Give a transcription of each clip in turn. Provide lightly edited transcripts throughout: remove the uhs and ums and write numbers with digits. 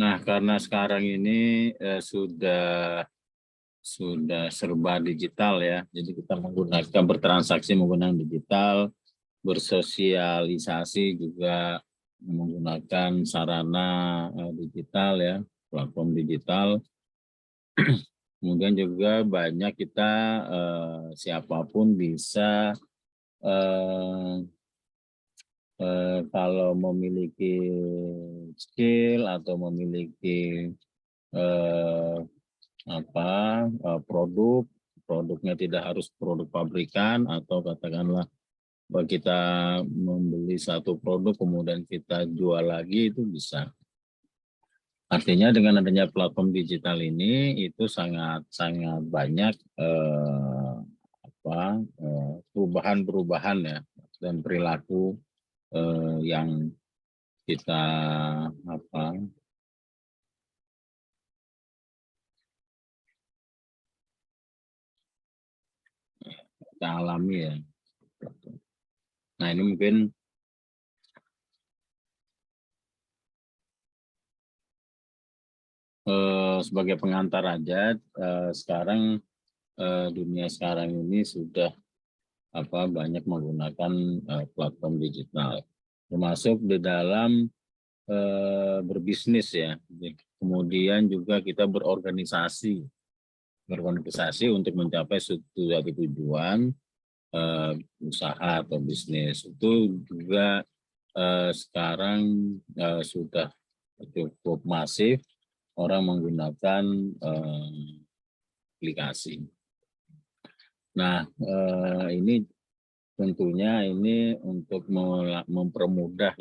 Nah, karena sekarang ini sudah serba digital ya, jadi kita menggunakan bertransaksi menggunakan digital, bersosialisasi juga menggunakan sarana digital ya, platform digital. Kemudian juga banyak kita siapapun bisa kalau memiliki skill atau memiliki produknya tidak harus produk pabrikan, atau katakanlah bahwa kita membeli satu produk kemudian kita jual lagi, itu bisa. Artinya dengan adanya platform digital ini itu sangat banyak perubahan-perubahan ya, dan perilaku yang kita alami ya. Nah, ini mungkin sebagai pengantar aja, sekarang dunia sekarang ini sudah banyak menggunakan platform digital, termasuk di dalam berbisnis ya. Kemudian juga kita berorganisasi untuk mencapai suatu tujuan usaha atau bisnis. Itu juga sekarang sudah cukup masif orang menggunakan aplikasi. Nah, ini tentunya ini untuk mempermudah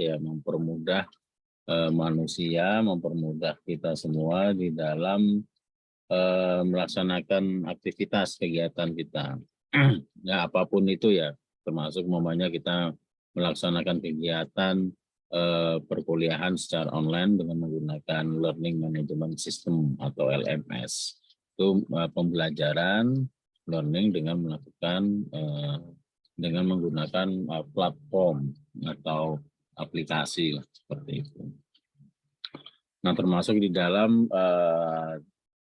manusia, mempermudah kita semua di dalam melaksanakan aktivitas kegiatan kita. Ya, apapun itu ya, termasuk umpamanya kita melaksanakan kegiatan perkuliahan secara online dengan menggunakan Learning Management System atau LMS. Itu pembelajaran learning dengan menggunakan platform atau aplikasi seperti itu. Nah, termasuk di dalam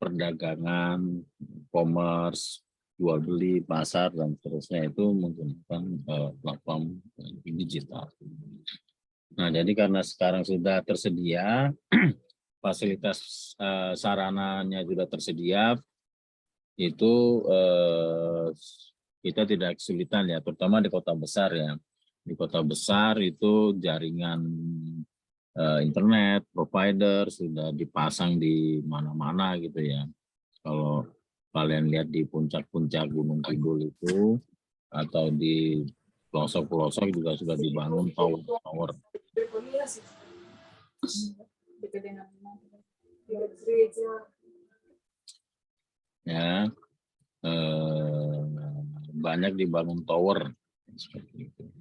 perdagangan, commerce, jual beli, pasar, dan seterusnya itu menggunakan platform digital. Nah, jadi karena sekarang sudah tersedia, fasilitas sarananya juga tersedia, itu kita tidak kesulitan ya, terutama di kota besar ya. Di kota besar itu jaringan internet provider sudah dipasang di mana-mana gitu ya. Kalau kalian lihat di puncak-puncak Gunung Kidul itu, atau di pelosok-pelosok juga sudah dibangun tower. Ya, banyak dibangun tower.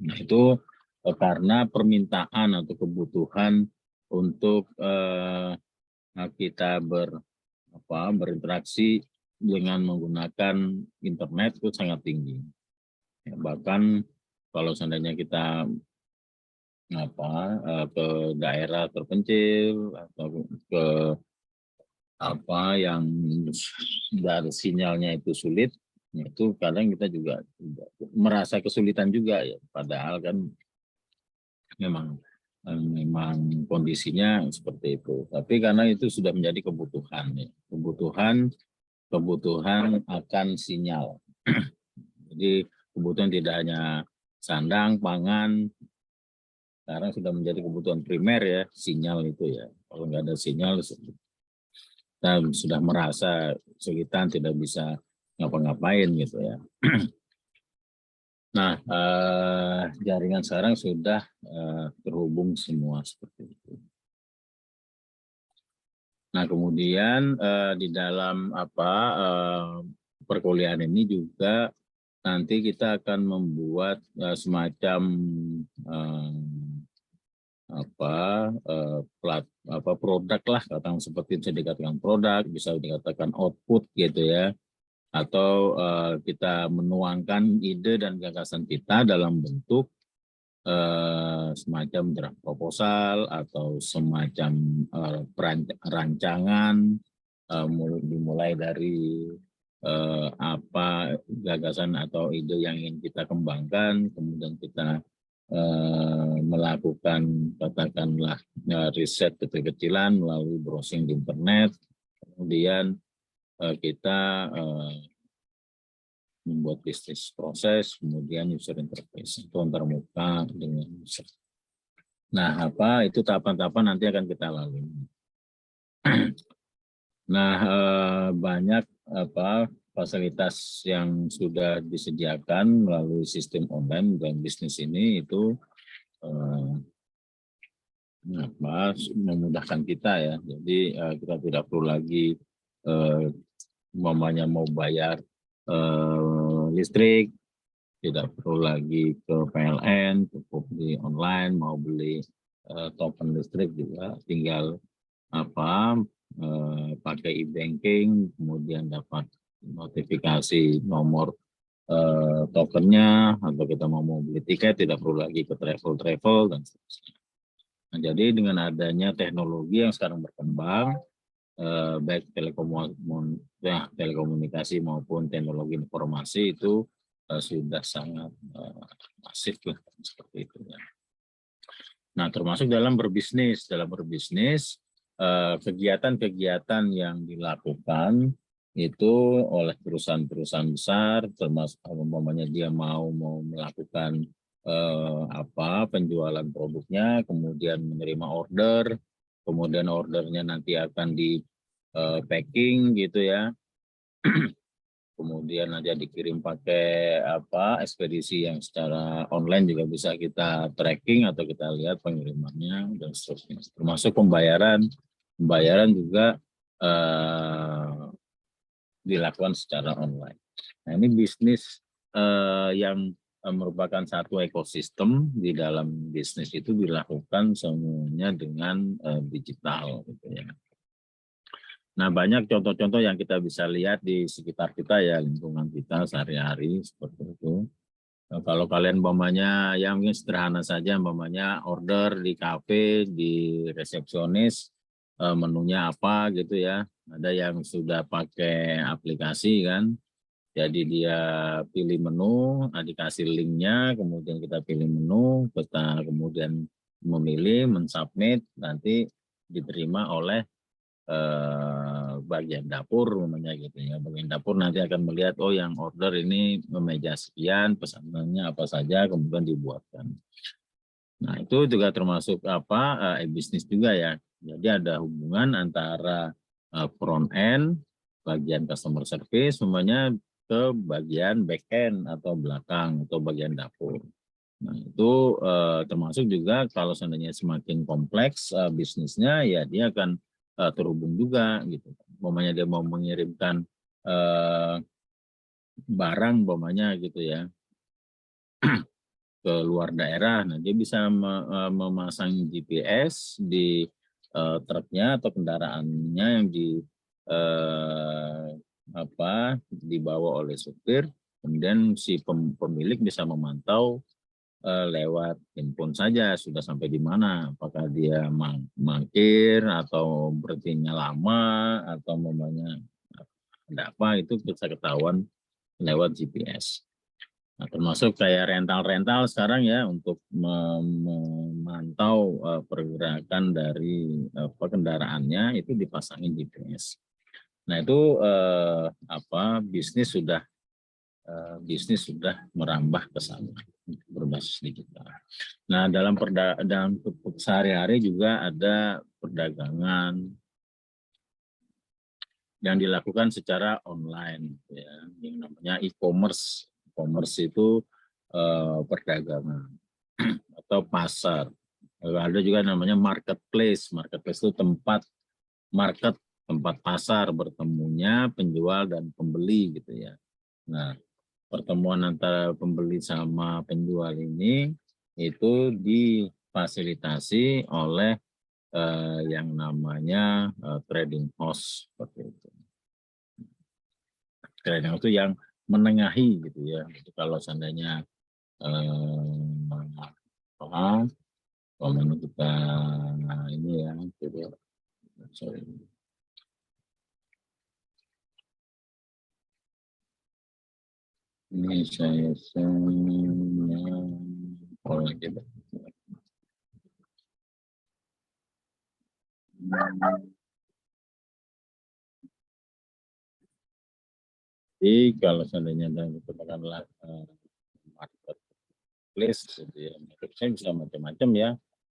Nah, itu karena permintaan atau kebutuhan untuk kita berinteraksi dengan menggunakan internet itu sangat tinggi. Ya, bahkan kalau seandainya kita ke daerah terpencil atau ke yang dari sinyalnya itu sulit, itu kadang kita juga merasa kesulitan juga ya, padahal kan memang kondisinya seperti itu. Tapi karena itu sudah menjadi kebutuhan ya. Kebutuhan akan sinyal. Jadi kebutuhan tidak hanya sandang, pangan, sekarang sudah menjadi kebutuhan primer ya, sinyal itu ya. Kalau nggak ada sinyal, kita sudah merasa kesulitan, tidak bisa ngapa-ngapain gitu ya. Nah, jaringan sekarang sudah terhubung semua seperti itu. Nah, kemudian di dalam perkuliahan ini juga nanti kita akan membuat semacam produk lah, katakan seperti bisa dikatakan produk, bisa dikatakan output gitu ya, atau kita menuangkan ide dan gagasan kita dalam bentuk semacam draft proposal atau semacam rancangan, dimulai dari apa gagasan atau ide yang ingin kita kembangkan, kemudian kita melakukan katakanlah riset kecil-kecilan melalui browsing di internet, kemudian kita membuat bisnis proses, kemudian user interface itu antar muka dengan user. Nah, itu tahapan-tahapan nanti akan kita lalui. Nah, banyak fasilitas yang sudah disediakan melalui sistem online dan bisnis ini itu memudahkan kita ya. Jadi kita tidak perlu lagi umpamanya mau bayar listrik, tidak perlu lagi ke PLN, cukup di online, mau beli token listrik juga tinggal pakai e-banking, kemudian dapat notifikasi nomor tokennya, atau kita mau beli tiket tidak perlu lagi ke travel dan seterusnya. Nah, jadi dengan adanya teknologi yang sekarang berkembang, baik telekomunikasi maupun teknologi informasi itu sudah sangat masif lah, seperti itu ya. Nah, termasuk dalam berbisnis kegiatan-kegiatan yang dilakukan itu oleh perusahaan-perusahaan besar, termasuk umpamanya dia mau melakukan penjualan produknya, kemudian menerima order, kemudian ordernya nanti akan di packing gitu ya. Kemudian nanti dikirim pakai ekspedisi yang secara online juga bisa kita tracking atau kita lihat pengirimannya dan seterusnya. Termasuk pembayaran juga dilakukan secara online. Nah, ini bisnis yang merupakan satu ekosistem. Di dalam bisnis itu dilakukan semuanya dengan digital gitu ya. Nah, banyak contoh-contoh yang kita bisa lihat di sekitar kita ya, lingkungan kita sehari-hari seperti itu. Nah, kalau kalian umpamanya yang mungkin sederhana saja, umpamanya order di kafe, di resepsionis, menunya apa gitu ya. Ada yang sudah pakai aplikasi kan, jadi dia pilih menu, dikasih linknya, kemudian kita pilih menu, kita kemudian memilih, mensubmit, nanti diterima oleh bagian dapur namanya gitu ya. Bagian dapur nanti akan melihat yang order ini meja sekian, pesanannya apa saja, kemudian dibuatkan. Nah, itu juga termasuk bisnis juga ya. Jadi ada hubungan antara front end, bagian customer service, semuanya ke bagian back end atau belakang atau bagian dapur. Nah, itu termasuk juga kalau seandainya semakin kompleks bisnisnya, ya dia akan terhubung juga gitu. Umpamanya dia mau mengirimkan barang umpamanya gitu ya ke luar daerah, nah dia bisa memasang GPS di truknya atau kendaraannya yang dibawa oleh supir, kemudian si pemilik bisa memantau lewat handphone saja sudah sampai di mana, apakah dia mangkir atau berhentinya lama atau namanya ada apa, itu bisa ketahuan lewat GPS. Nah, termasuk kayak rental sekarang ya, untuk memantau pergerakan dari kendaraannya itu dipasangin GPS. Nah, itu bisnis sudah merambah ke sana berbasis digital. Nah, dalam sehari-hari juga ada perdagangan yang dilakukan secara online ya, yang namanya e-commerce. E-commerce itu perdagangan atau pasar. Ada juga namanya marketplace. Marketplace itu tempat pasar bertemunya penjual dan pembeli gitu ya. Nah, pertemuan antara pembeli sama penjual ini itu difasilitasi oleh yang namanya trading house seperti itu. Trading house itu yang menengahi gitu ya. Jadi kalau seandainya Paham? Kalau kita ini ya, coba sorry. Ini saya oh, gitu. Jadi kalau seandainya katakanlah marketplace, gitu ya, marketplace bisa macam-macam ya,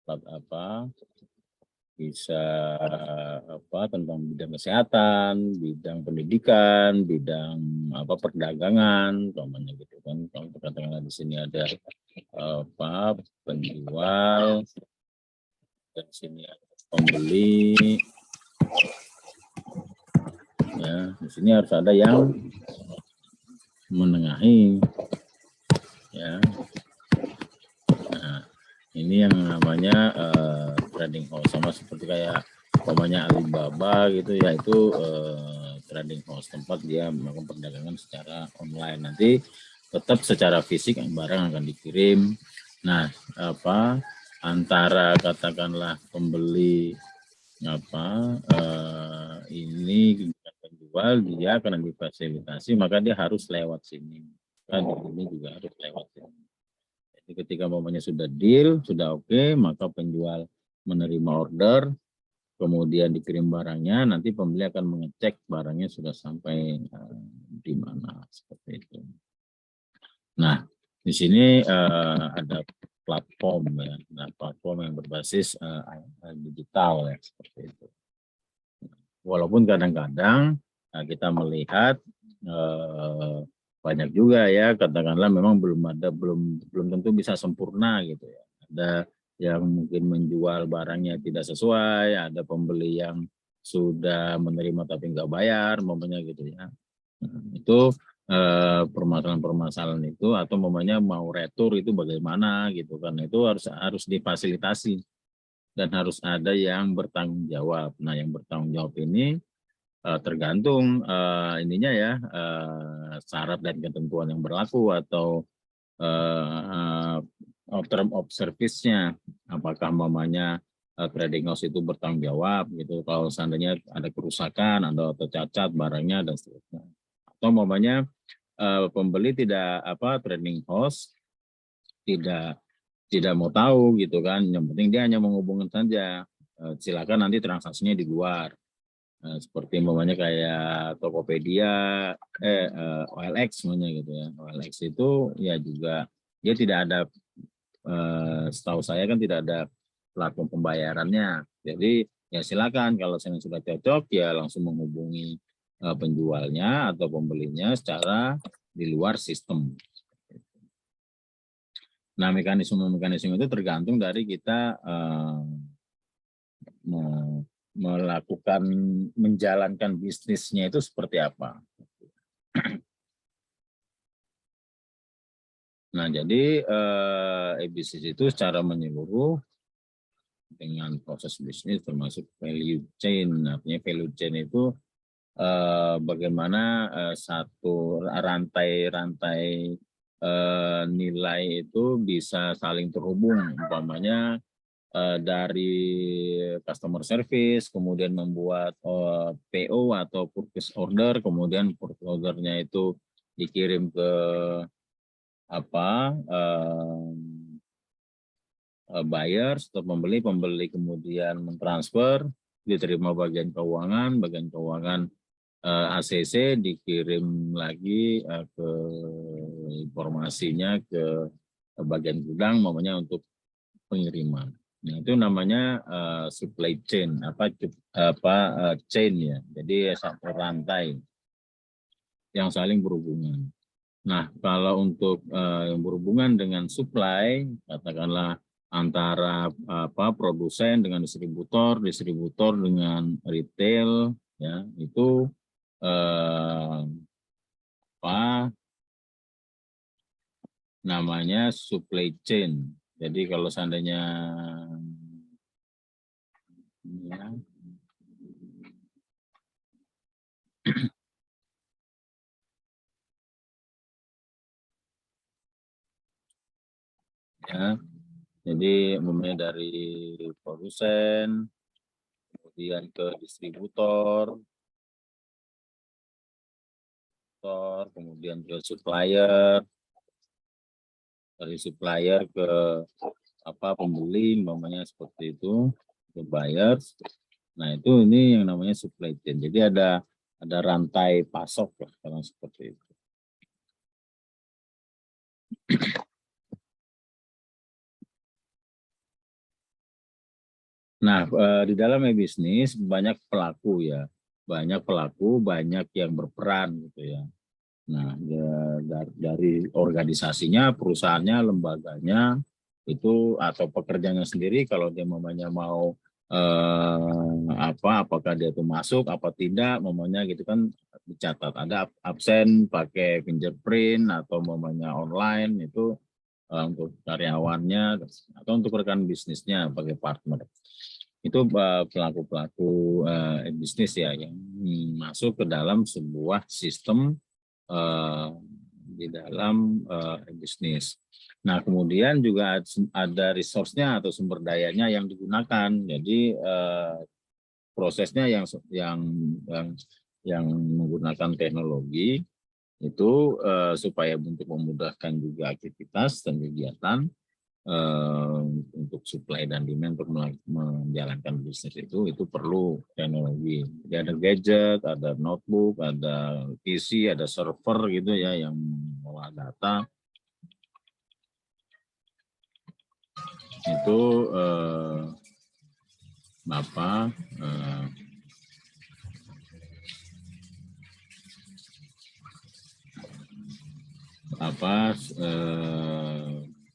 apa bisa apa tentang bidang kesehatan, bidang pendidikan, bidang apa perdagangan, umpamanya gitu kan. Kalau katakanlah di sini ada apa penjual, dan sini ada pembeli, ya di sini harus ada yang menengahi, ya. Nah, ini yang namanya trading house, sama seperti kayak umpamanya Alibaba gitu ya, itu trading house, tempat dia melakukan perdagangan secara online. Nanti tetap secara fisik barang akan dikirim. Nah, apa antara katakanlah pembeli apa ini penjual, dia akan difasilitasi, maka dia harus lewat sini. Kan ini juga harus lewat sini. Jadi ketika momennya sudah deal, sudah oke, maka penjual menerima order, kemudian dikirim barangnya, nanti pembeli akan mengecek barangnya sudah sampai di mana, seperti itu. Nah, di sini ada platform ya, nah, platform yang berbasis digital ya, seperti itu. Walaupun kadang-kadang kita melihat banyak juga ya, katakanlah memang belum tentu bisa sempurna gitu ya. Ada yang mungkin menjual barangnya tidak sesuai, ada pembeli yang sudah menerima tapi nggak bayar, momennya gitu ya. Itu permasalahan-permasalahan itu, atau momennya mau retur itu bagaimana gitu kan, itu harus difasilitasi dan harus ada yang bertanggung jawab. Nah, yang bertanggung jawab ini tergantung ininya ya, syarat dan ketentuan yang berlaku, atau term of service-nya, apakah mamanya trading house itu bertanggung jawab gitu kalau seandainya ada kerusakan atau cacat barangnya dan seterusnya, atau mamanya pembeli tidak apa, trading house tidak mau tahu gitu kan, yang penting dia hanya menghubungkan saja, silakan nanti transaksinya di luar. Seperti umpamanya kayak Tokopedia, OLX semuanya gitu ya. OLX itu ya juga dia tidak ada, setahu saya kan tidak ada platform pembayarannya. Jadi ya silakan kalau saya sudah cocok ya langsung menghubungi penjualnya atau pembelinya secara di luar sistem. Nah, mekanisme itu tergantung dari kita melakukan, menjalankan bisnisnya itu seperti apa. Nah, jadi bisnis itu secara menyeluruh dengan proses bisnis termasuk value chain. Artinya value chain itu bagaimana satu rantai-rantai nilai itu bisa saling terhubung, umpamanya dari customer service, kemudian membuat PO atau purchase order, kemudian purchase ordernya itu dikirim ke apa buyers atau pembeli kemudian mentransfer, diterima bagian keuangan ACC, dikirim lagi ke informasinya ke bagian gudang, namanya untuk pengiriman. Nah, itu namanya supply chain, chain ya. Jadi satu rantai yang saling berhubungan. Nah, kalau untuk yang berhubungan dengan supply, katakanlah antara produsen dengan distributor dengan retail, ya itu apa namanya supply chain. Jadi kalau seandainya ya, Jadi umpamanya dari produsen, kemudian ke distributor, kemudian ke supplier, dari supplier ke pembeli, umpamanya seperti itu, ke buyers. Nah itu ini yang namanya supply chain. Jadi ada rantai pasok lah kalau seperti itu. Nah, di dalam bisnis banyak pelaku ya, banyak yang berperan gitu ya. Nah, dari organisasinya, perusahaannya, lembaganya itu atau pekerjanya sendiri kalau dia mamanya mau apakah dia itu masuk apa tidak, mamanya gitu kan dicatat. Ada absen pakai fingerprint atau mamanya online itu untuk karyawannya atau untuk rekan bisnisnya pakai partner. Itu pelaku-pelaku bisnis ya yang masuk ke dalam sebuah sistem di dalam bisnis. Nah, kemudian juga ada resource-nya atau sumber dayanya yang digunakan. Jadi prosesnya yang menggunakan teknologi itu supaya untuk memudahkan juga aktivitas dan kegiatan untuk supply dan demand untuk menjalankan bisnis itu perlu teknologi. Jadi ada gadget, ada notebook, ada PC, ada server gitu ya yang mengolah data. Itu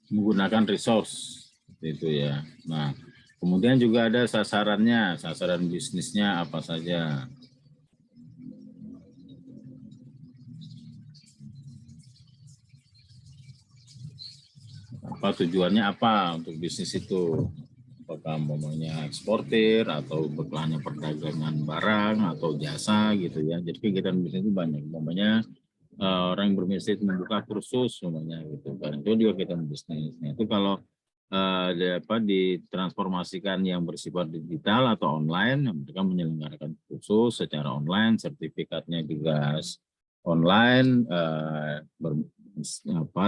menggunakan resource itu ya. Nah, kemudian juga ada sasarannya, sasaran bisnisnya apa saja. Tujuannya apa untuk bisnis itu? Apakah umpamanya eksportir atau hanya perdagangan barang atau jasa gitu ya. Jadi kegiatan bisnis itu banyak. Umpamanya orang yang bermisi membuka kursus umpamanya gitu kan. Itu juga kegiatan bisnis. Nah, itu kalau ditransformasikan yang bersifat digital atau online, mereka menyelenggarakan kursus secara online, sertifikatnya juga online,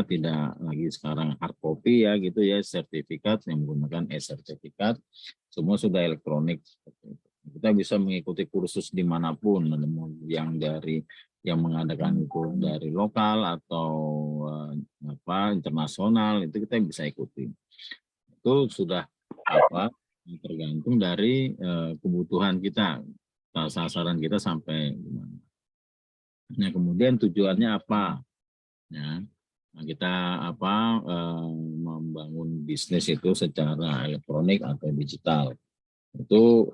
tidak lagi sekarang hard copy ya gitu ya, sertifikat yang menggunakan e-sertifikat, semua sudah elektronik. Kita bisa mengikuti kursus dimanapun, yang mengadakan itu dari lokal atau internasional, itu kita bisa ikuti. Itu sudah tergantung dari kebutuhan kita, sasaran kita sampai gimana. Nah, kemudian tujuannya apa? Ya, nah, kita membangun bisnis itu secara elektronik atau digital. Itu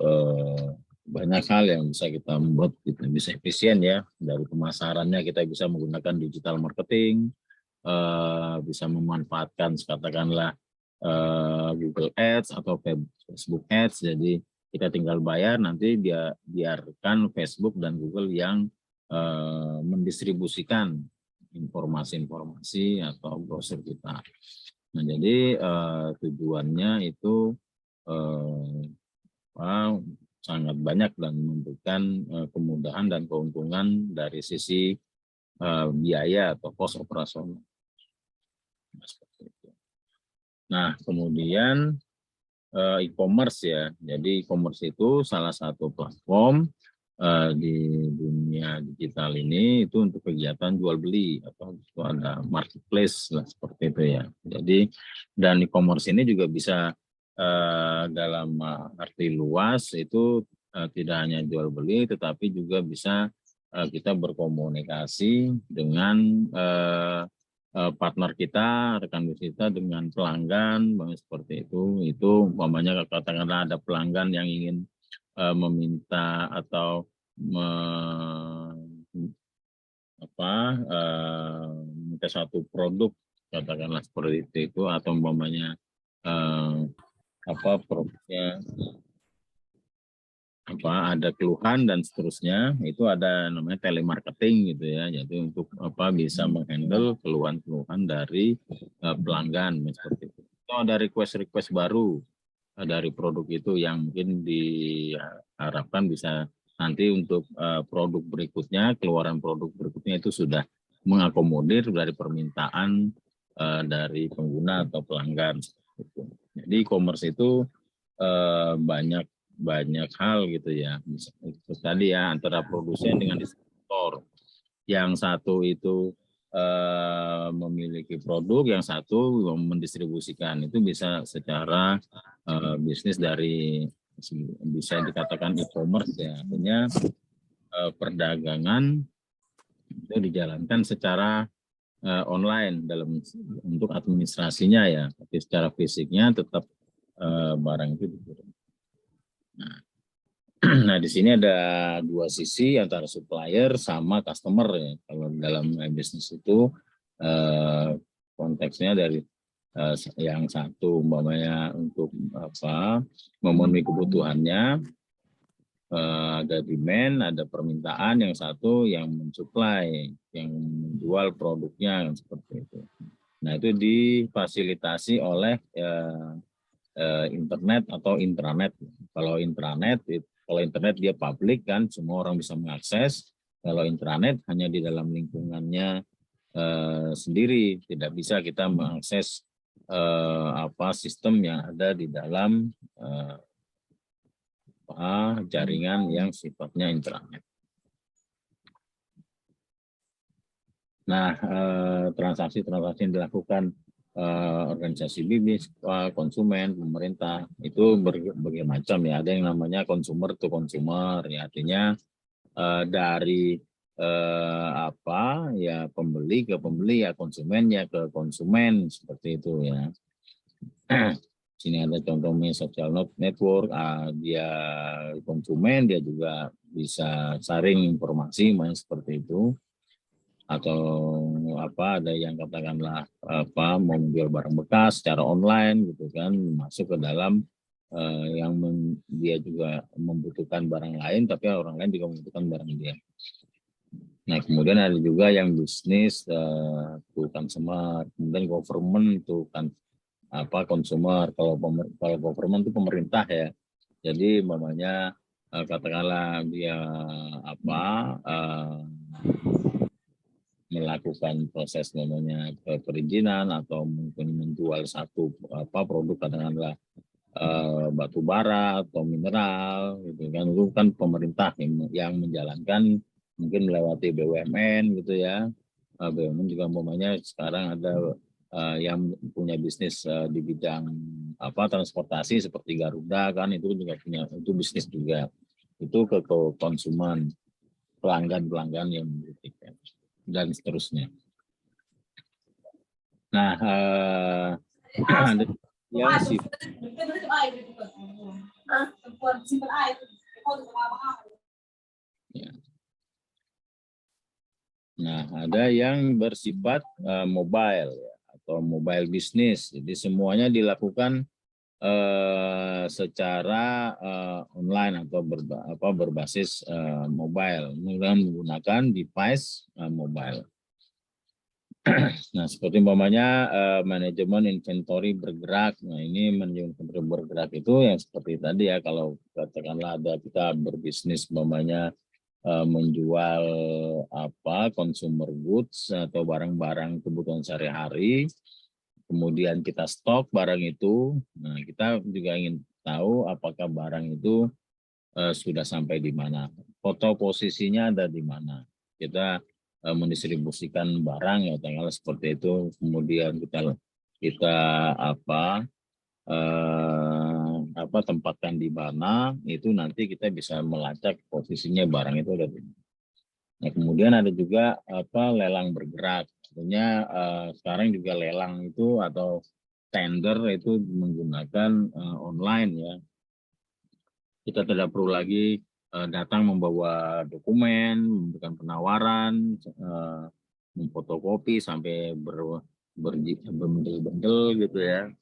banyak hal yang bisa kita membuat kita bisa efisien ya. Dari pemasarannya kita bisa menggunakan digital marketing, bisa memanfaatkan katakanlah Google Ads atau Facebook Ads. Jadi kita tinggal bayar, nanti biarkan Facebook dan Google yang mendistribusikan informasi-informasi atau brosur kita. Nah, jadi tujuannya itu sangat banyak dan memberikan kemudahan dan keuntungan dari sisi biaya atau kos operasional. Nah, kemudian e-commerce ya. Jadi e-commerce itu salah satu platform di dunia digital ini itu untuk kegiatan jual beli atau itu ada marketplace lah seperti itu ya. Jadi dan e-commerce ini juga bisa dalam arti luas itu tidak hanya jual beli tetapi juga bisa kita berkomunikasi dengan partner kita, rekan bisnis kita dengan pelanggan, seperti itu umpamanya katakanlah ada pelanggan yang ingin meminta atau minta satu produk katakanlah seperti itu atau umpamanya produknya ada keluhan dan seterusnya, itu ada namanya telemarketing gitu ya. Jadi untuk bisa menghandle keluhan-keluhan dari pelanggan seperti itu. atau ada request baru dari produk itu yang mungkin diharapkan bisa nanti untuk produk berikutnya, keluaran produk berikutnya itu sudah mengakomodir dari permintaan dari pengguna atau pelanggan. Jadi e-commerce itu banyak hal gitu ya. Itu tadi ya, antara produsen dengan distributor. Yang satu itu memiliki produk, yang satu mendistribusikan. Itu bisa secara bisnis dari, bisa dikatakan e-commerce ya. Artinya perdagangan itu dijalankan secara online untuk administrasinya ya, tapi secara fisiknya tetap barang itu dikirim. Nah, di sini ada dua sisi antara supplier sama customer ya. Kalau dalam bisnis itu konteksnya dari yang satu umpamanya untuk memenuhi kebutuhannya, ada demand, ada permintaan, yang satu yang mensuplai, yang menjual produknya, seperti itu. Nah, itu difasilitasi oleh internet atau intranet. Kalau internet dia publik kan, semua orang bisa mengakses. Kalau intranet hanya di dalam lingkungannya sendiri, tidak bisa kita mengakses sistem yang ada di dalam jaringan yang sifatnya intranet. Nah, transaksi-transaksi yang dilakukan organisasi bisnis, konsumen, pemerintah itu berbagai macam ya. Ada yang namanya consumer to consumer, ya artinya dari pembeli ke pembeli, ya konsumen ya ke konsumen, seperti itu ya. Sini ada contohnya social network, dia konsumen, dia juga bisa sharing informasi, seperti itu. Atau ada yang katakanlah mau menjual barang bekas secara online gitu kan, masuk ke dalam yang dia juga membutuhkan barang lain, tapi orang lain juga membutuhkan barang dia. Nah, kemudian ada juga yang bisnis to consumer, kemudian government to kan consumer. Kalau government itu pemerintah ya. Jadi namanya katakanlah dia melakukan proses namanya perizinan atau mungkin menjual satu produk katakanlah batu bara atau mineral gitu kan, itu kan pemerintah yang menjalankan, mungkin melewati BUMN gitu ya. BUMN juga umpamanya sekarang ada yang punya bisnis di bidang transportasi seperti Garuda kan, itu juga punya, itu bisnis juga, itu ke konsumen, pelanggan yang membeli tiket dan seterusnya. Nah, yang ada yang bersifat mobile ya, atau mobile business. Jadi semuanya dilakukan secara online atau berbasis mobile, menggunakan device mobile. Nah, seperti umpamanya manajemen inventory bergerak. Nah, ini manajemen inventory bergerak itu yang seperti tadi ya, kalau katakanlah ada kita berbisnis umpamanya menjual consumer goods atau barang-barang kebutuhan sehari-hari, kemudian kita stok barang itu. Nah, kita juga ingin tahu apakah barang itu sudah sampai di mana, foto posisinya ada di mana. Kita mendistribusikan barang ya, tanggal seperti itu. Kemudian kita tempatkan di mana, itu nanti kita bisa melacak posisinya barang itu ada di mana. Nah, kemudian ada juga lelang bergerak. Artinya sekarang juga lelang itu atau tender itu menggunakan online ya. Kita tidak perlu lagi datang membawa dokumen, memberikan penawaran, memfotokopi sampai berbendel-bendel gitu ya.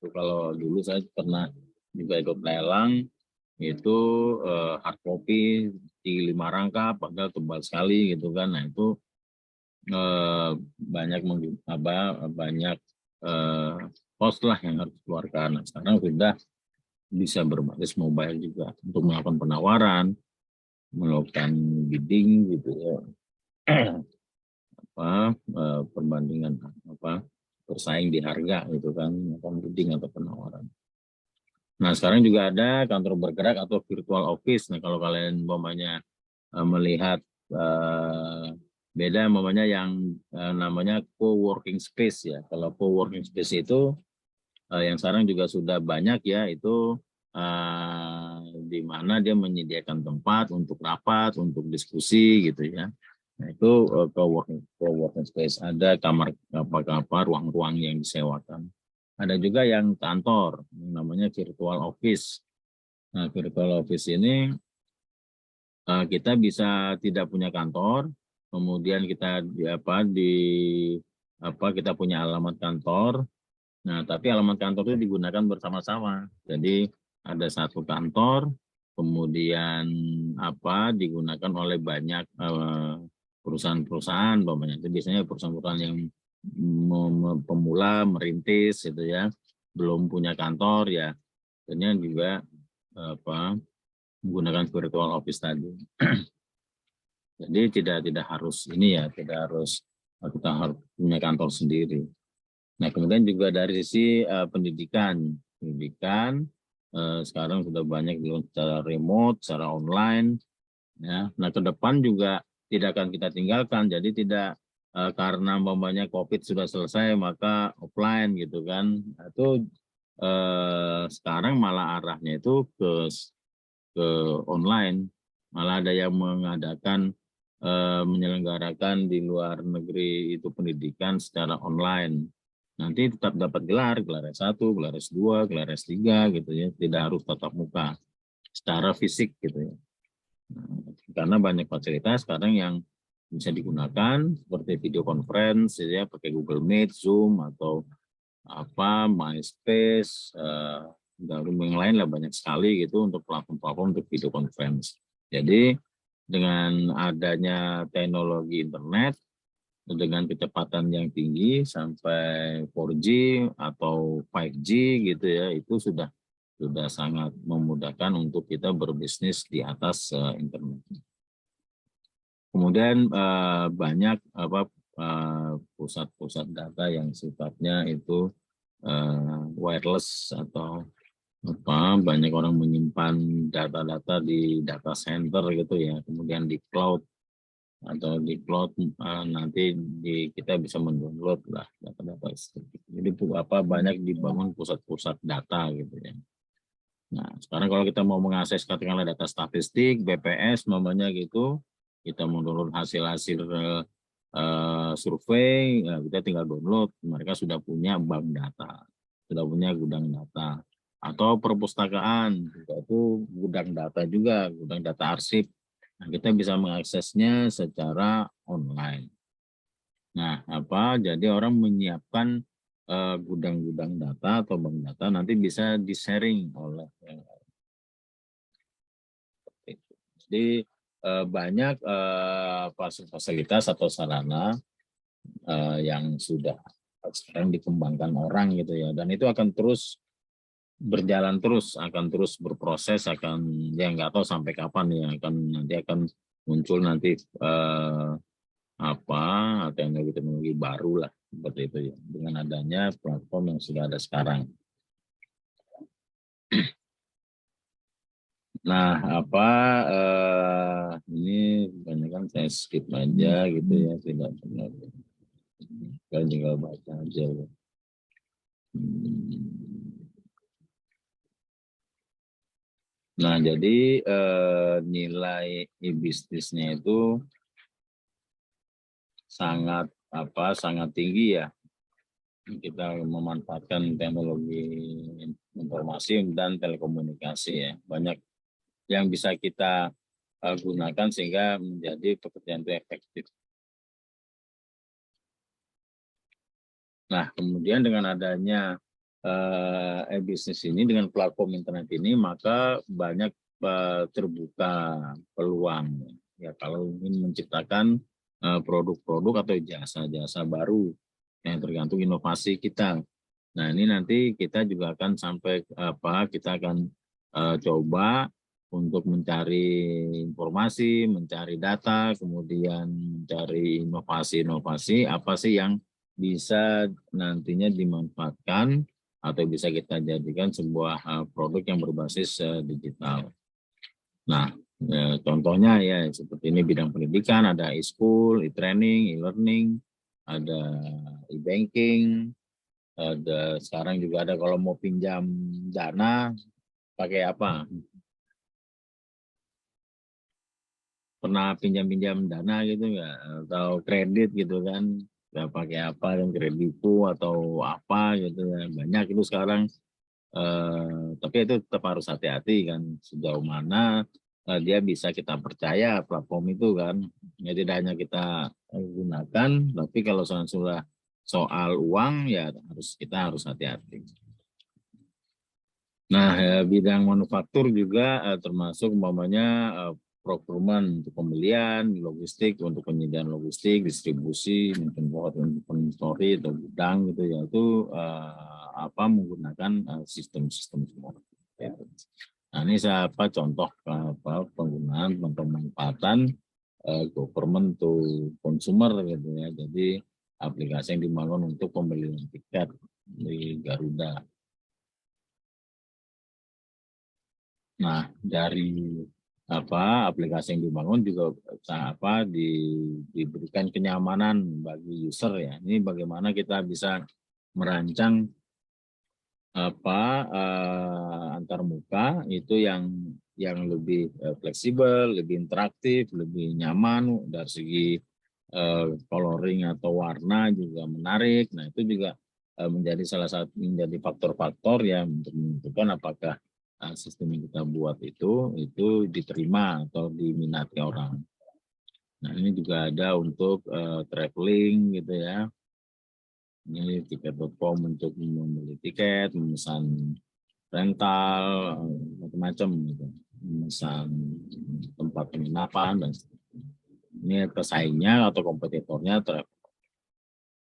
Itu kalau dulu saya pernah juga ikut lelang, itu hard copy di 5 rangkap, padahal tebal sekali gitu kan. Nah, itu banyak pos lah yang harus dikeluarkan. Nah, sekarang sudah bisa berbasis mobile juga untuk melakukan penawaran, melakukan bidding gitu ya, perbandingan bersaing di harga gitu kan, melakukan bidding atau penawaran. Nah sekarang juga ada kantor bergerak atau virtual office. Nah kalau kalian umpamanya melihat beda umpamanya yang namanya co-working space ya. Kalau co-working space itu yang sekarang juga sudah banyak ya, itu di mana dia menyediakan tempat untuk rapat, untuk diskusi gitu ya. Nah itu co-working space, ada kamar ruang-ruang yang disewakan. Ada juga yang kantor, yang namanya virtual office. Nah virtual office ini kita bisa tidak punya kantor, kemudian kita kita punya alamat kantor. Nah, tapi alamat kantor itu digunakan bersama-sama. Jadi ada satu kantor, kemudian digunakan oleh banyak perusahaan-perusahaan, itu biasanya perusahaan-perusahaan yang pemula merintis, gitu ya, belum punya kantor ya, akhirnya juga menggunakan virtual office tadi. Jadi tidak harus tidak harus kita harus punya kantor sendiri. Nah, kemudian juga dari sisi pendidikan sekarang sudah banyak secara remote, secara online. Ya. Nah, ke depan juga tidak akan kita tinggalkan. Jadi tidak karena umpamanya COVID sudah selesai maka offline gitu kan. Itu sekarang malah arahnya itu ke online. Malah ada yang mengadakan menyelenggarakan di luar negeri itu pendidikan secara online. Nanti tetap dapat gelar S1, gelar S2, gelar S3 gitu ya, tidak harus tatap muka secara fisik gitu ya. Nah, karena banyak fasilitas sekarang yang bisa digunakan seperti video conference ya, pakai Google Meet, Zoom atau MySpace, dan yang lain lah, banyak sekali gitu untuk platform-platform untuk video conference. Jadi dengan adanya teknologi internet dengan kecepatan yang tinggi sampai 4G atau 5G gitu ya, itu sudah sangat memudahkan untuk kita berbisnis di atas internet. Kemudian banyak pusat-pusat data yang sifatnya itu wireless atau banyak orang menyimpan data-data di data center gitu ya, kemudian di cloud nanti kita bisa mendownload lah data-data. Jadi banyak dibangun pusat-pusat data gitu ya. Nah sekarang kalau kita mau mengakses katakanlah data statistik BPS namanya gitu, kita mendownload hasil-hasil survei, ya kita tinggal download. Mereka sudah punya bank data, sudah punya gudang data. Atau perpustakaan juga itu gudang data juga, gudang data arsip. Nah, kita bisa mengaksesnya secara online. Nah, jadi orang menyiapkan gudang-gudang data atau bank data nanti bisa di-sharing oleh yang lain. Jadi banyak fasilitas atau sarana yang sudah sekarang dikembangkan orang gitu ya, dan itu akan terus berjalan terus, akan terus berproses, akan ya nggak tahu sampai kapan ya, nanti akan muncul nanti teknologi baru lah seperti itu ya, dengan adanya platform yang sudah ada sekarang. Nah ini banyak kan saya skip aja gitu ya, tidak benar. Kalian tinggal baca aja ya. Nah, jadi nilai e-bisnisnya itu sangat tinggi ya. Kita memanfaatkan teknologi informasi dan telekomunikasi ya. Banyak yang bisa kita gunakan sehingga menjadi pekerjaan itu efektif. Nah, kemudian dengan adanya e-bisnis ini, dengan platform internet ini, maka banyak terbuka peluang ya kalau ingin menciptakan produk-produk atau jasa-jasa baru yang tergantung inovasi kita. Nah, ini nanti kita juga akan sampai kita akan coba untuk mencari informasi, mencari data, kemudian mencari inovasi-inovasi apa sih yang bisa nantinya dimanfaatkan atau bisa kita jadikan sebuah produk yang berbasis digital. Nah, contohnya ya seperti ini bidang pendidikan, ada e-school, e-training, e-learning, ada e-banking, ada sekarang juga ada kalau mau pinjam dana pakai apa? Pernah pinjam-pinjam dana gitu nggak? Atau kredit gitu kan? Nggak pakai apa kan kreditu atau apa gitu ya. Banyak itu sekarang. Tapi itu tetap harus hati-hati kan sejauh mana dia bisa kita percaya platform itu kan. Ya tidak hanya kita gunakan, tapi kalau sudah soal uang ya kita harus hati-hati. Nah, bidang manufaktur juga termasuk umpamanya procurement untuk pembelian, logistik untuk penyediaan logistik, distribusi, mungkin inventory atau gudang gitu ya itu menggunakan sistem-sistem semua. Nah, ini contoh penggunaan pemanfaatan government to consumer gitu ya. Jadi aplikasi yang dibangun untuk pembelian tiket di Garuda. Nah, dari aplikasi yang dibangun juga diberikan kenyamanan bagi user ya. Ini bagaimana kita bisa merancang antar muka itu yang lebih fleksibel, lebih interaktif, lebih nyaman dari segi coloring atau warna juga menarik. Nah, itu juga menjadi menjadi faktor-faktor yang untuk menentukan apakah sistem yang kita buat itu diterima atau diminati orang. Nah, ini juga ada untuk traveling gitu ya. Ini tiket.com untuk membeli tiket, memesan rental, macam-macam gitu. Memesan tempat penginapan dan ini pesaingnya atau kompetitornya.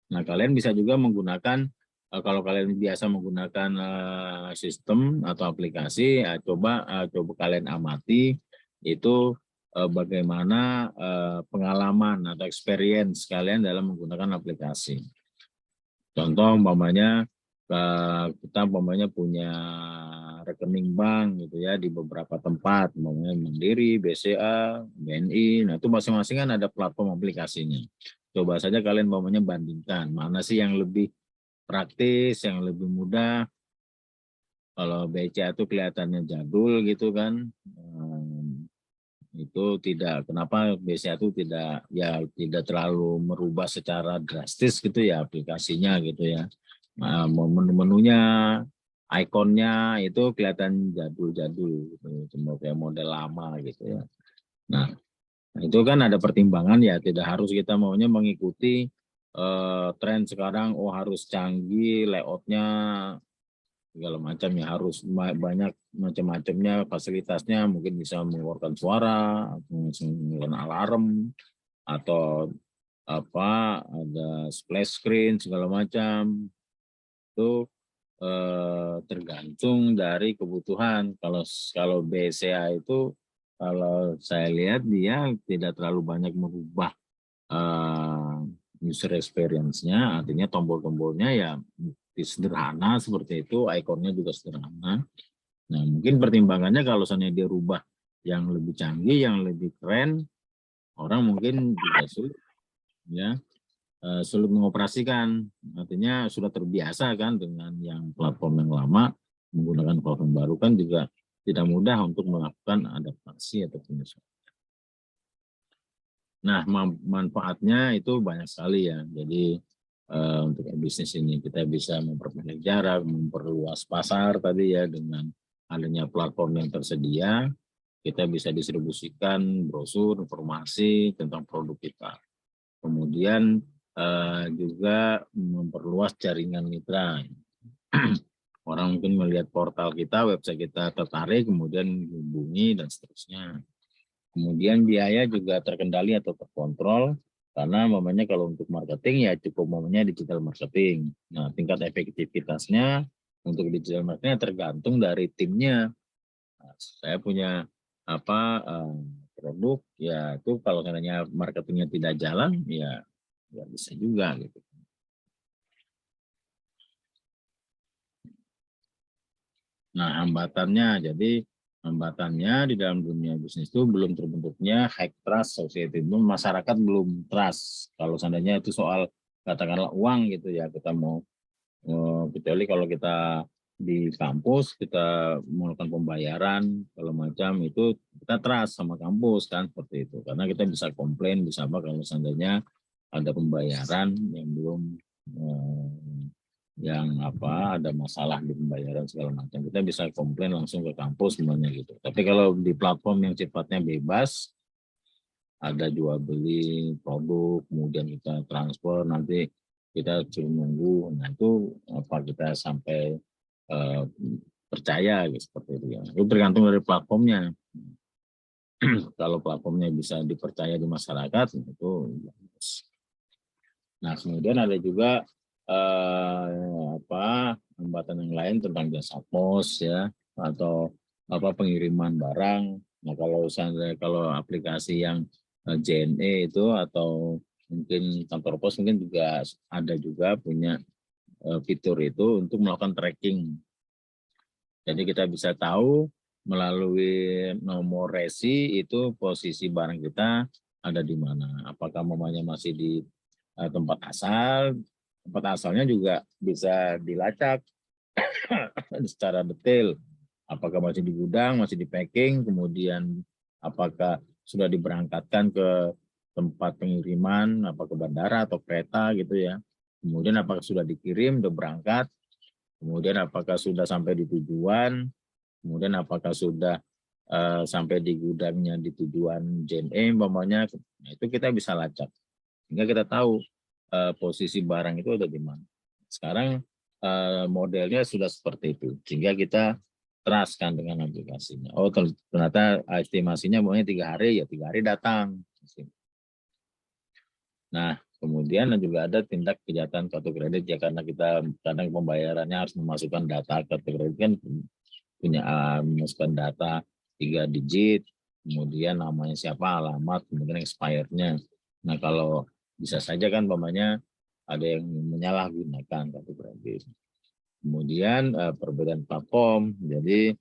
Nah, kalian bisa juga menggunakan kalau kalian biasa menggunakan sistem atau aplikasi, coba kalian amati itu bagaimana pengalaman atau experience kalian dalam menggunakan aplikasi. Contoh umpamanya kita punya rekening bank gitu ya di beberapa tempat, umpamanya Mandiri, BCA, BNI. Nah, itu masing-masing kan ada platform aplikasinya. Coba saja kalian umpamanya bandingkan mana sih yang lebih praktis, yang lebih mudah. Kalau BCA itu kelihatannya jadul gitu kan. Itu kenapa BCA itu tidak terlalu merubah secara drastis gitu ya aplikasinya gitu ya. Menu-menunya, ikonnya itu kelihatan jadul-jadul gitu, cuma kayak model lama gitu ya. Nah, itu kan ada pertimbangan ya, tidak harus kita maunya mengikuti tren sekarang, harus canggih, layoutnya segala macam ya, harus banyak macam-macamnya, fasilitasnya mungkin bisa mengeluarkan suara, mengeluarkan alarm, atau ada splash screen segala macam. Itu tergantung dari kebutuhan. Kalau BCA itu kalau saya lihat dia tidak terlalu banyak merubah user experience-nya, artinya tombol-tombolnya ya sederhana seperti itu, ikonnya juga sederhana. Nah, mungkin pertimbangannya kalau misalnya dia rubah yang lebih canggih, yang lebih keren, orang mungkin juga sulit ya. Sulit mengoperasikan, artinya sudah terbiasa kan dengan yang platform yang lama, menggunakan platform baru kan juga tidak mudah untuk melakukan adaptasi atau penyesuaian. Nah, manfaatnya itu banyak sekali ya. Jadi untuk bisnis ini kita bisa memperpendek jarak, memperluas pasar tadi ya dengan adanya platform yang tersedia, kita bisa distribusikan brosur, informasi tentang produk kita. Kemudian juga memperluas jaringan mitra. Orang mungkin melihat portal kita, website kita tertarik, kemudian hubungi dan seterusnya. Kemudian biaya juga terkendali atau terkontrol. Karena momennya kalau untuk marketing ya cukup momennya digital marketing. Nah, tingkat efektivitasnya untuk digital marketing tergantung dari timnya. Nah, saya punya produk ya itu kalau seandainya marketingnya tidak jalan ya nggak bisa juga gitu. Nah, hambatannya di dalam dunia bisnis itu belum terbentuknya high trust society, belum masyarakat belum trust. Kalau seandainya itu soal katakanlah uang gitu ya, kita mau kecuali kalau kita di kampus kita melakukan pembayaran kalau macam itu kita trust sama kampus kan seperti itu. Karena kita bisa komplain bisa apa kalau seandainya ada pembayaran yang belum ada masalah di pembayaran segala macam, kita bisa komplain langsung ke kampus semuanya gitu. Tapi kalau di platform yang sifatnya bebas, ada jual beli produk, kemudian kita transfer, nanti kita suruh nunggu, nah itu apa kita sampai percaya gitu, seperti itu ya. Itu tergantung dari platformnya. Kalau platformnya bisa dipercaya di masyarakat itu bagus. Nah, kemudian ada juga hambatan yang lain tentang jasa pos ya atau pengiriman barang. Nah, kalau aplikasi yang JNE itu atau mungkin kantor pos mungkin juga ada juga punya fitur itu untuk melakukan tracking. Jadi kita bisa tahu melalui nomor resi itu posisi barang kita ada di mana. Apakah mamanya masih di tempat asalnya juga bisa dilacak secara detail. Apakah masih di gudang, masih di packing, kemudian apakah sudah diberangkatkan ke tempat pengiriman, apa ke bandara atau kereta gitu ya. Kemudian apakah sudah dikirim, sudah berangkat, kemudian apakah sudah sampai di tujuan, kemudian apakah sudah sampai di gudangnya di tujuan JNE umpamanya, nah, itu kita bisa lacak sehingga kita tahu posisi barang itu ada di mana. Sekarang modelnya sudah seperti itu sehingga kita trust kan dengan aplikasinya. Oh ternyata estimasinya maunya 3 hari ya 3 hari datang. Nah kemudian juga ada tindak kejahatan kartu kredit ya karena kita kadang pembayarannya harus memasukkan data kartu kredit kan punya memasukkan data 3 digit, kemudian namanya siapa, alamat, kemudian expirednya. Nah kalau bisa saja kan umpamanya ada yang menyalahgunakan kartu kredit. Kemudian perbedaan platform, jadi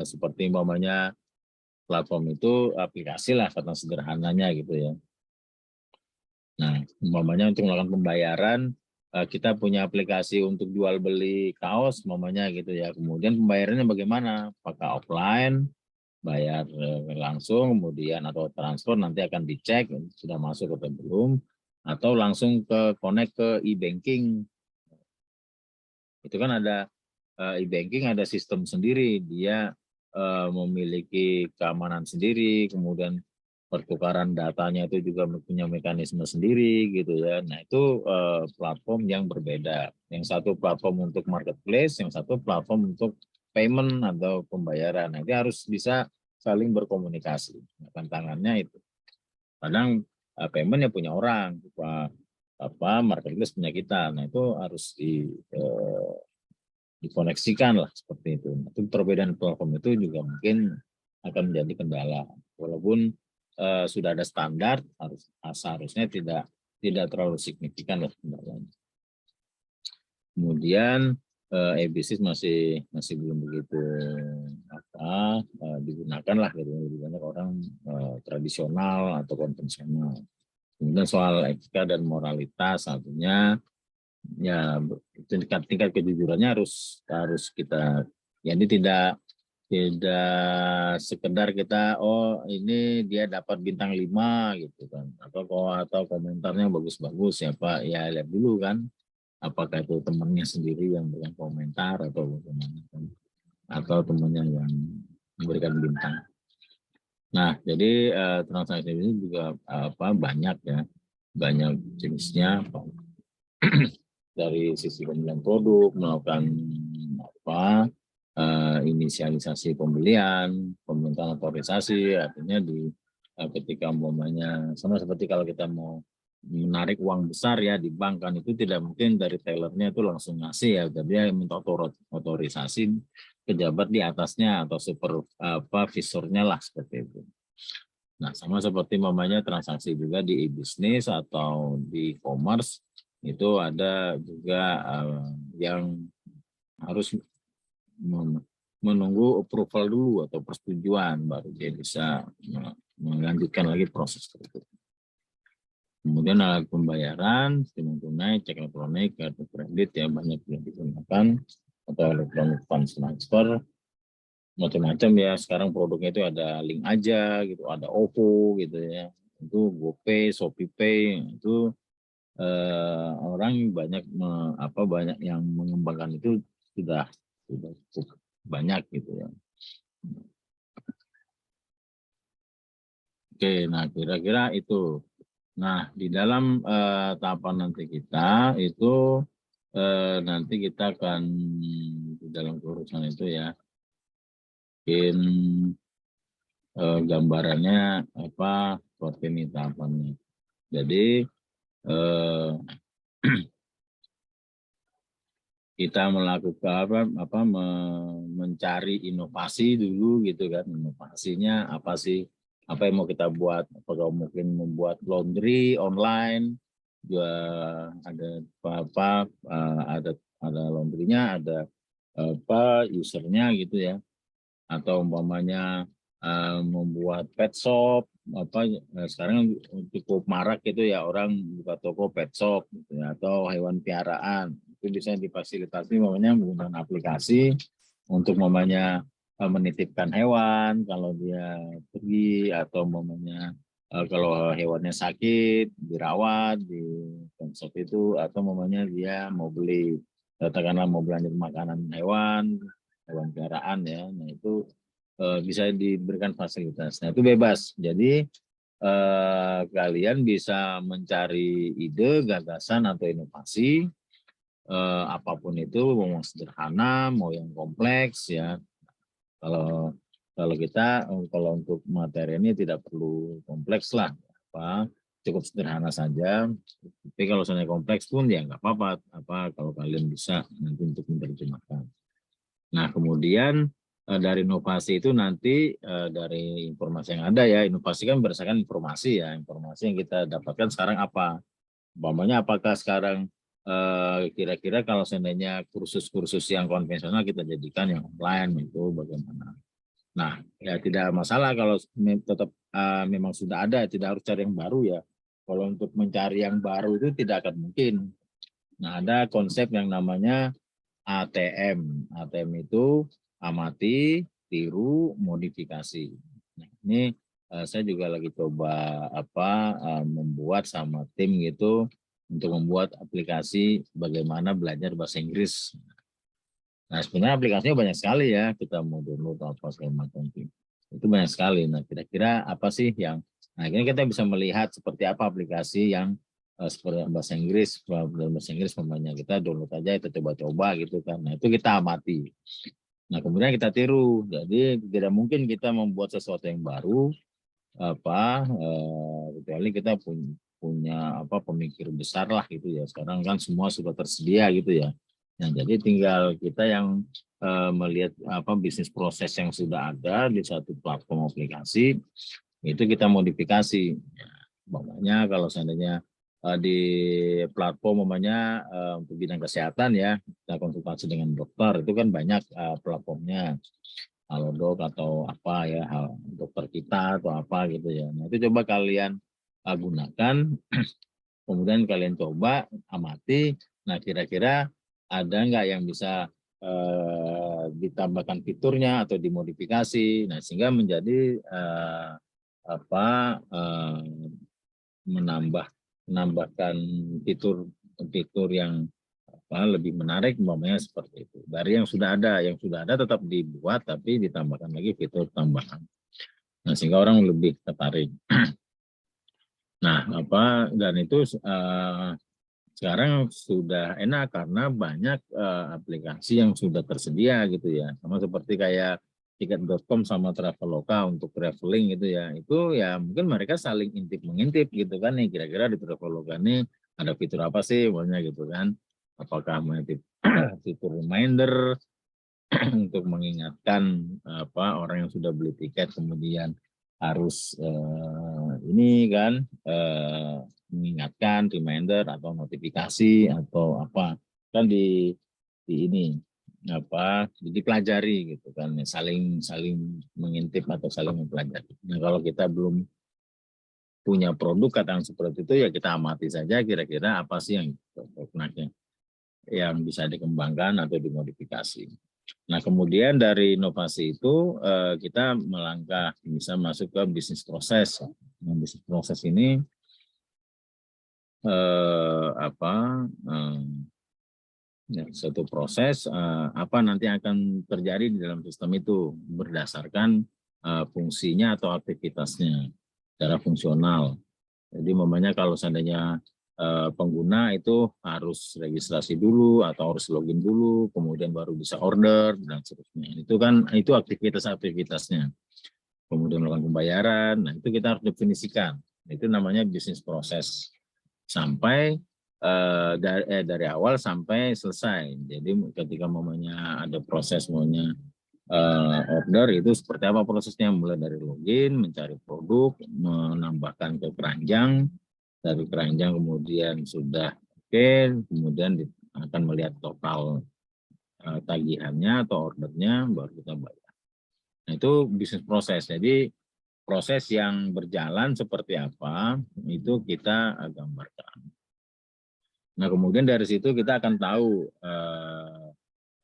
seperti umpamanya platform itu aplikasi lah kata sederhananya gitu ya. Nah umpamanya untuk melakukan pembayaran kita punya aplikasi untuk jual beli kaos umpamanya gitu ya. Kemudian pembayarannya bagaimana? Apakah offline, bayar langsung, kemudian atau transfer nanti akan dicek sudah masuk atau belum, atau langsung connect ke e-banking. Itu kan ada e-banking ada sistem sendiri, dia memiliki keamanan sendiri, kemudian pertukaran datanya itu juga punya mekanisme sendiri gitu ya. Nah itu platform yang berbeda. Yang satu platform untuk marketplace, yang satu platform untuk payment atau pembayaran. Nanti harus bisa saling berkomunikasi. Nah, tantangannya itu. Kadang payment ya punya orang, marketplace punya kita. Nah itu harus dikoneksikan lah seperti itu. Itu perbedaan platform itu juga mungkin akan menjadi kendala. Walaupun sudah ada standar, seharusnya tidak terlalu signifikan lah kendalanya. Kemudian e-bisnis masih belum begitu digunakan lah, lebih banyak orang tradisional atau konvensional. Kemudian soal etika dan moralitas, artinya ya tingkat kejujurannya harus kita ya ini tidak sekedar kita ini dia dapat bintang 5 gitu kan atau komentarnya bagus-bagus ya Pak ya lihat dulu kan apakah itu temannya sendiri yang berikan komentar atau bagaimana kan atau temannya yang memberikan bintang. Nah jadi transaksi ini juga banyak ya banyak jenisnya dari sisi pembelian produk, melakukan inisialisasi pembelian, pemerintahan otorisasi, artinya di ketika umpamanya sama seperti kalau kita mau menarik uang besar ya di bank kan itu tidak mungkin dari tellernya itu langsung ngasih ya, dia minta otorisasi pejabat di atasnya atau supervisornya lah seperti itu. Nah, sama seperti mamanya transaksi juga di e-bisnis atau di e-commerce itu ada juga yang harus menunggu approval dulu atau persetujuan baru dia bisa melanjutkan lagi proses tersebut. Kemudian alat pembayaran, sistem tunai, cek elektronik, kartu kredit yang banyak yang digunakan atau electronic funds transfer, macam-macam ya. Sekarang produknya itu ada link aja gitu, ada OVO gitu ya. Itu GoPay, ShopeePay itu orang banyak banyak yang mengembangkan itu sudah cukup banyak gitu ya. Oke, nah kira-kira itu. Nah, di dalam tahapan nanti kita itu nanti kita akan di dalam urusan itu ya, mungkin gambarannya apa seperti ini tahapannya. Jadi kita melakukan mencari inovasi dulu gitu kan. Inovasinya apa sih? Apa yang mau kita buat? Apakah mungkin membuat laundry online? Juga ada laundrynya, ada usernya gitu ya. Atau umpamanya membuat pet shop, sekarang cukup marak gitu ya orang buka toko pet shop gitu ya, atau hewan piaraan itu bisa difasilitasi menggunakan aplikasi untuk menitipkan hewan kalau dia pergi, atau kalau hewannya sakit dirawat di pet shop itu, atau dia mau beli katakanlah mau belanja makanan hewan piaraan ya, nah itu bisa diberikan fasilitas. Nah itu bebas. Jadi kalian bisa mencari ide, gagasan atau inovasi apapun itu, mau yang sederhana, mau yang kompleks ya. Kalau kita kalau untuk materi ini tidak perlu kompleks lah, cukup sederhana saja. Tapi kalau misalnya kompleks pun ya nggak apa-apa, kalau kalian bisa nanti untuk menerjemahkan. Nah kemudian dari inovasi itu nanti dari informasi yang ada ya, inovasi kan berdasarkan informasi ya, informasi yang kita dapatkan sekarang apa. Umpamanya apakah sekarang kira-kira kalau seandainya kursus-kursus yang konvensional kita jadikan yang online itu bagaimana. Nah ya tidak masalah kalau tetap memang sudah ada, tidak harus cari yang baru ya. Kalau untuk mencari yang baru itu tidak akan mungkin. Nah ada konsep yang namanya ATM. ATM itu amati, tiru, modifikasi. Nah, ini saya juga lagi coba membuat sama tim gitu untuk membuat aplikasi bagaimana belajar bahasa Inggris. Nah, sebenarnya aplikasinya banyak sekali ya, kita mau download apa segala macam itu banyak sekali. Nah, kira-kira apa sih yang ini kita bisa melihat seperti apa aplikasi yang seperti bahasa Inggris namanya, kita download aja, kita coba-coba gitu kan. Nah, itu kita amati. Nah, kemudian kita tiru. Jadi tidak mungkin kita membuat sesuatu yang baru kecuali kita punya pemikir besar lah gitu ya. Sekarang kan semua sudah tersedia gitu ya. Nah, jadi tinggal kita yang melihat bisnis proses yang sudah ada di satu platform aplikasi, itu kita modifikasi. Makanya kalau seandainya di platform untuk bidang kesehatan ya, kita konsultasi dengan dokter, itu kan banyak platformnya. Halodoc atau apa ya, dokter kita atau apa gitu ya. Nah, itu coba kalian gunakan, kemudian kalian coba amati. Nah, kira-kira ada nggak yang bisa ditambahkan fiturnya atau dimodifikasi. Nah, sehingga menjadi menambahkan fitur yang lebih menarik, umpamanya seperti itu. Dari yang sudah ada tetap dibuat, tapi ditambahkan lagi fitur tambahan. Nah, sehingga orang lebih tertarik. Nah, dan itu sekarang sudah enak karena banyak aplikasi yang sudah tersedia gitu ya. Sama seperti kayak tiket.com sama Traveloka untuk traveling gitu ya, itu ya mungkin mereka saling mengintip gitu kan nih, kira-kira di Traveloka ini ada fitur apa sih pokoknya gitu kan, apakah mengintip fitur reminder untuk mengingatkan orang yang sudah beli tiket kemudian harus ini kan mengingatkan reminder atau notifikasi atau apa kan di ini dipelajari gitu kan, saling mengintip atau saling mempelajari. Nah kalau kita belum punya produk kata yang seperti itu ya kita amati saja kira-kira apa sih yang bisa dikembangkan atau dimodifikasi. Nah kemudian dari inovasi itu kita melangkah bisa masuk ke bisnis proses. Nah, bisnis proses ini suatu proses apa nanti akan terjadi di dalam sistem itu berdasarkan fungsinya atau aktivitasnya secara fungsional. Jadi momennya kalau seandainya pengguna itu harus registrasi dulu atau harus login dulu, kemudian baru bisa order dan seterusnya. Itu kan itu aktivitas-aktivitasnya. Kemudian melakukan pembayaran, nah itu kita harus definisikan. Itu namanya bisnis proses sampai dari awal sampai selesai. Jadi ketika momennya ada proses maunya order itu seperti apa prosesnya, mulai dari login, mencari produk, menambahkan ke keranjang, dari keranjang kemudian sudah oke, kemudian akan melihat total tagihannya atau ordernya baru kita bayar. Nah, itu bisnis proses. Jadi proses yang berjalan seperti apa itu kita gambarkan. Nah kemudian dari situ kita akan tahu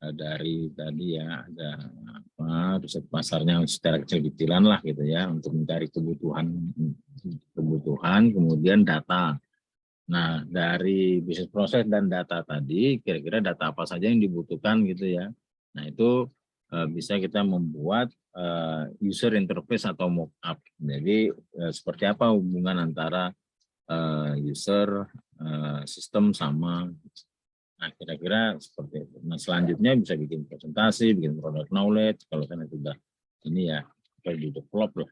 dari tadi ya ada riset pasarnya secara kecil-kecilan lah gitu ya untuk mencari kebutuhan kemudian data. Nah dari bisnis proses dan data tadi kira-kira data apa saja yang dibutuhkan gitu ya. Nah itu bisa kita membuat user interface atau mockup. Jadi seperti apa hubungan antara user sistem sama. Nah, kira-kira seperti itu. Nah, selanjutnya bisa bikin presentasi, bikin product knowledge. Kalau kan itu udah ini ya, di develop lah.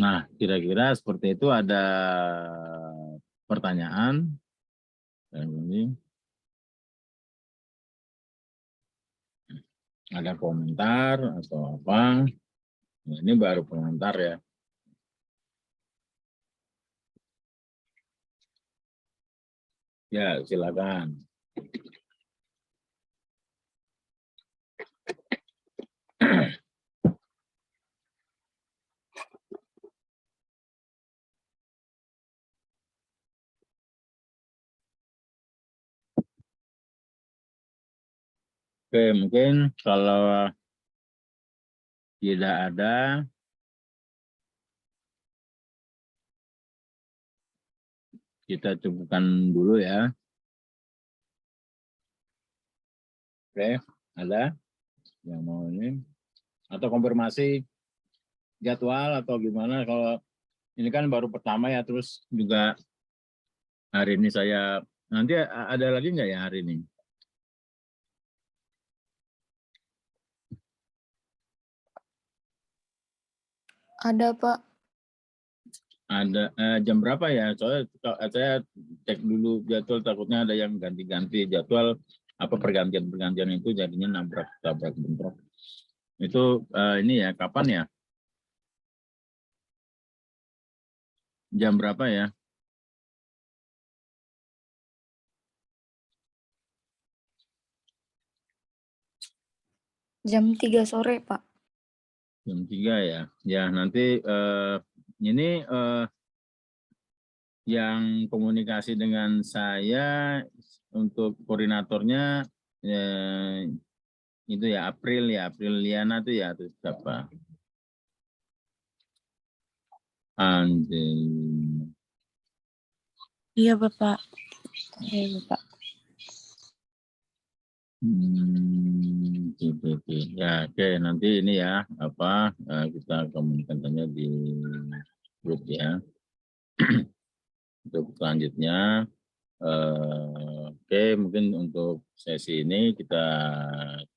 Nah, kira-kira seperti itu ada pertanyaan. Dan ini ada komentar atau apa. Nah, ini baru komentar ya. Ya, silakan. Oke, mungkin kalau tidak ada, kita cukupkan dulu ya. Oke, ada yang mau ini? Atau konfirmasi jadwal atau gimana? Kalau ini kan baru pertama ya, terus juga hari ini saya, nanti ada lagi nggak ya hari ini? Ada, Pak. Ada jam berapa ya? Soalnya saya cek dulu jadwal, takutnya ada yang ganti-ganti jadwal, apa pergantian itu jadinya tabrak bentrok. Itu ini ya, kapan ya? Jam berapa ya? Jam 3 sore, Pak. Jam 3 ya. Ya, nanti ini yang komunikasi dengan saya untuk koordinatornya itu ya Apriliana tuh ya, tuh siapa? Anjing. Iya, Bapak. Iya, Bapak. Oke. Ya, oke, nanti ini ya apa kita komunikasinya di grup ya. Untuk selanjutnya Oke, mungkin untuk sesi ini kita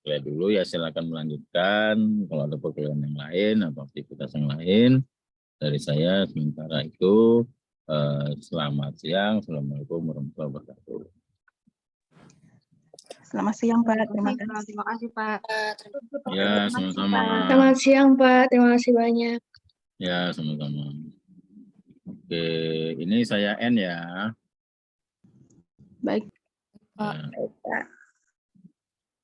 clear dulu ya. Silakan melanjutkan kalau ada pekerjaan yang lain atau aktivitas yang lain dari saya. Sementara itu, selamat siang. Assalamualaikum warahmatullahi wabarakatuh. Selamat siang, Pak. Terima Terima kasih. kasih, Pak. Ya, sama-sama. Selamat siang, Pak. Terima kasih banyak. Ya, sama-sama. Oke, ini saya N ya. Baik, Ya. Pak.